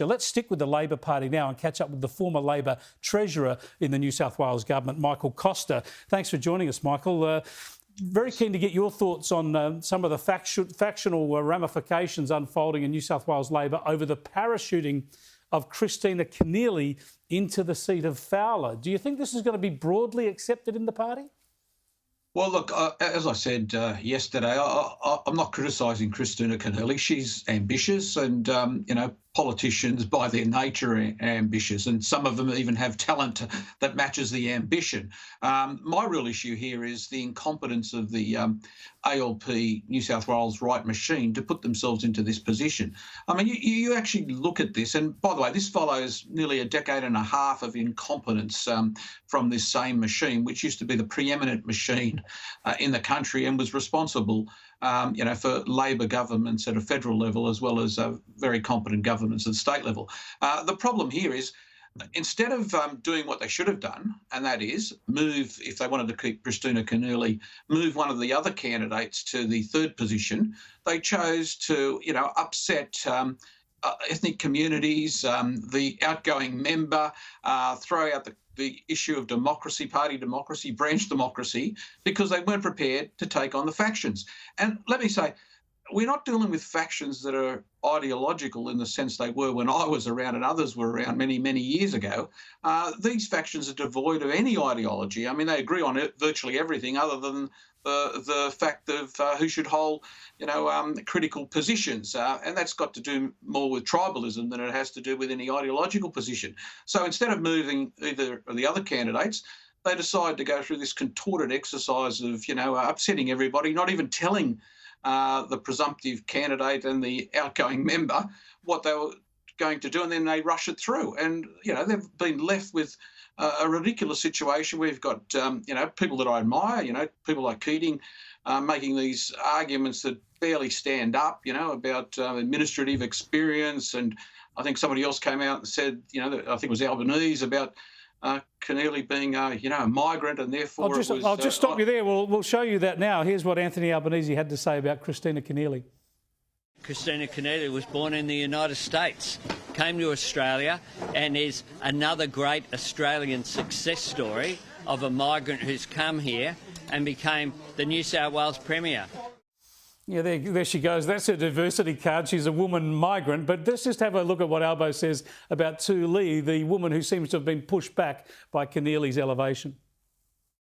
Now, let's stick with the Labor Party now and catch up with the former Labor Treasurer in the New South Wales Government, Michael Costa. Thanks for joining us, Michael. Very keen to get your thoughts on some of the factional ramifications unfolding in New South Wales Labor over the parachuting of Kristina Keneally into the seat of Fowler. Do you think this is going to be broadly accepted in the party? Well, look, as I said yesterday, I'm not criticising Kristina Keneally. She's ambitious and, politicians by their nature are ambitious, and some of them even have talent that matches the ambition. My real issue here is the incompetence of the ALP New South Wales right machine to put themselves into this position. I mean, you actually look at this, and by the way, this follows nearly a decade and a half of incompetence from this same machine, which used to be the preeminent machine in the country and was responsible for Labor governments at a federal level as well as very competent governments at state level. The problem here is instead of doing what they should have done, and that is move, if they wanted to keep Kristina Keneally, move one of the other candidates to the third position, they chose to, upset ethnic communities, the outgoing member, throw out the issue of democracy, party democracy, branch democracy, because they weren't prepared to take on the factions. And let me say, we're not dealing with factions that are ideological in the sense they were when I was around and others were around many, many years ago. These factions are devoid of any ideology. I mean, they agree on virtually everything other than the fact of who should hold, critical positions. And that's got to do more with tribalism than it has to do with any ideological position. So instead of moving either of the other candidates, they decide to go through this contorted exercise of, upsetting everybody, not even telling the presumptive candidate and the outgoing member what they were going to do, and then they rush it through. And, they've been left with a ridiculous situation. We've got, people that I admire, people like Keating making these arguments that barely stand up, about administrative experience. And I think somebody else came out and said, I think it was Albanese, about Keneally being, a migrant, and therefore I'll just stop you there. We'll show you that now. Here's what Anthony Albanese had to say about Kristina Keneally. Kristina Keneally was born in the United States, came to Australia, and is another great Australian success story of a migrant who's come here and became the New South Wales Premier. Yeah, there she goes. That's her diversity card. She's a woman migrant. But let's just have a look at what Albo says about Tu Lee, the woman who seems to have been pushed back by Keneally's elevation.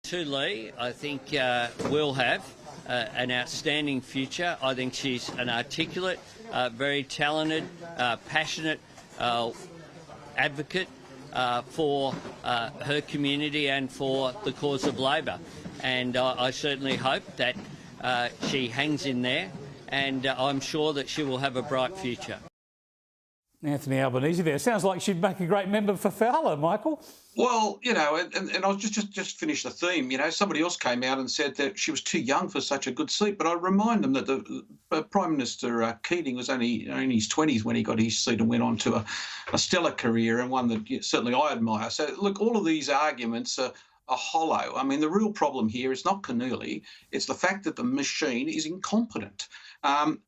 Tu Lee, I think, will have an outstanding future. I think she's an articulate, very talented, passionate advocate for her community and for the cause of Labor. And I certainly hope that she hangs in there, and I'm sure that she will have a bright future. Anthony Albanese there. Sounds like she'd make a great member for Fowler, Michael. Well, and I'll just finish the theme. Somebody else came out and said that she was too young for such a good seat, but I remind them that the Prime Minister Keating was only in his 20s when he got his seat and went on to a stellar career, and one that certainly I admire. So, look, all of these arguments are hollow. I mean, the real problem here is not Keneally, it's the fact that the machine is incompetent.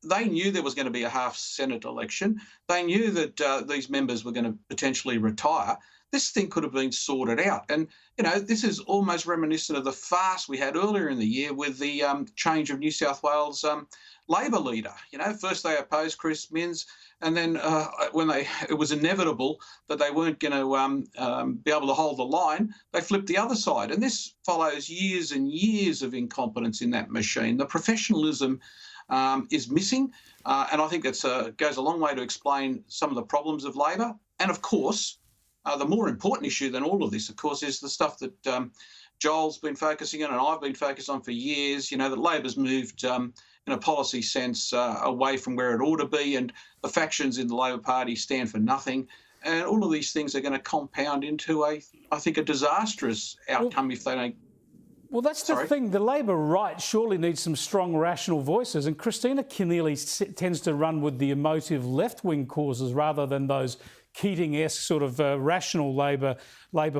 They knew there was going to be a half Senate election. They knew that these members were going to potentially retire. This thing could have been sorted out. And, this is almost reminiscent of the farce we had earlier in the year with the change of New South Wales Labor leader. First they opposed Chris Minns, and then when it was inevitable that they weren't going to be able to hold the line, they flipped the other side. And this follows years and years of incompetence in that machine. The professionalism is missing, and I think that goes a long way to explain some of the problems of Labor. And of course, the more important issue than all of this, of course, is the stuff that Joel's been focusing on and I've been focused on for years, that Labor's moved in a policy sense away from where it ought to be, and the factions in the Labor Party stand for nothing. And all of these things are going to compound into I think, a disastrous outcome if they don't. Well, that's the thing. The Labor right surely needs some strong, rational voices, and Kristina Keneally tends to run with the emotive left-wing causes rather than those Keating-esque sort of rational Labor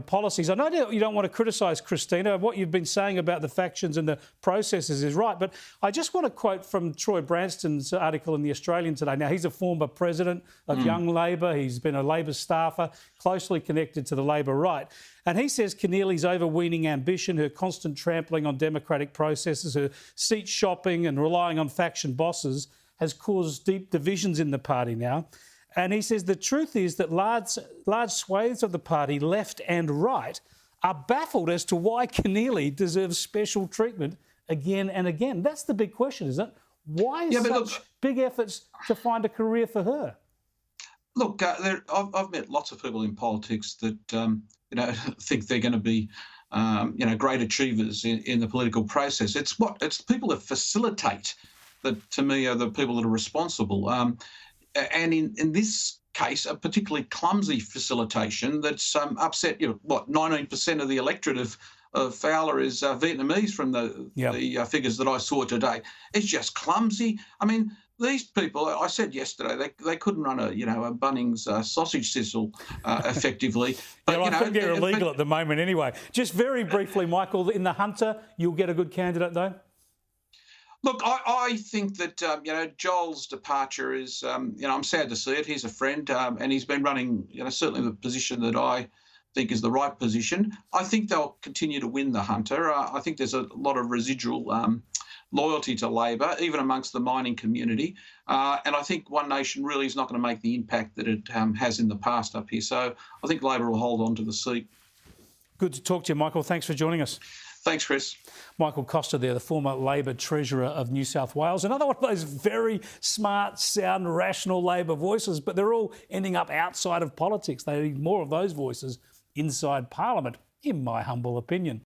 policies. I know that you don't want to criticise Christina. What you've been saying about the factions and the processes is right, but I just want to quote from Troy Branston's article in The Australian today. Now, he's a former president of Young Labor. He's been a Labor staffer, closely connected to the Labor right. And he says Keneally's overweening ambition, her constant trampling on democratic processes, her seat shopping and relying on faction bosses has caused deep divisions in the party now. And he says the truth is that large swathes of the party, left and right, are baffled as to why Keneally deserves special treatment again and again. That's the big question, isn't it? Why such big efforts to find a career for her? Look, I've met lots of people in politics that think they're going to be great achievers in the political process. It's people that facilitate that, to me, are the people that are responsible. And in this case, a particularly clumsy facilitation that's upset, 19% of the electorate of Fowler is Vietnamese from the figures that I saw today. It's just clumsy. I mean, these people, I said yesterday, they couldn't run a Bunnings sausage sizzle effectively. But, I think they're illegal at the moment anyway. Just very briefly, Michael, in the Hunter, you'll get a good candidate though? Look, I think that, Joel's departure is, I'm sad to see it. He's a friend and he's been running, certainly the position that I think is the right position. I think they'll continue to win the Hunter. I think there's a lot of residual loyalty to Labor, even amongst the mining community. And I think One Nation really is not going to make the impact that it has in the past up here. So I think Labor will hold on to the seat. Good to talk to you, Michael. Thanks for joining us. Thanks, Chris. Michael Costa there, the former Labor Treasurer of New South Wales. Another one of those very smart, sound, rational Labor voices, but they're all ending up outside of politics. They need more of those voices inside Parliament, in my humble opinion.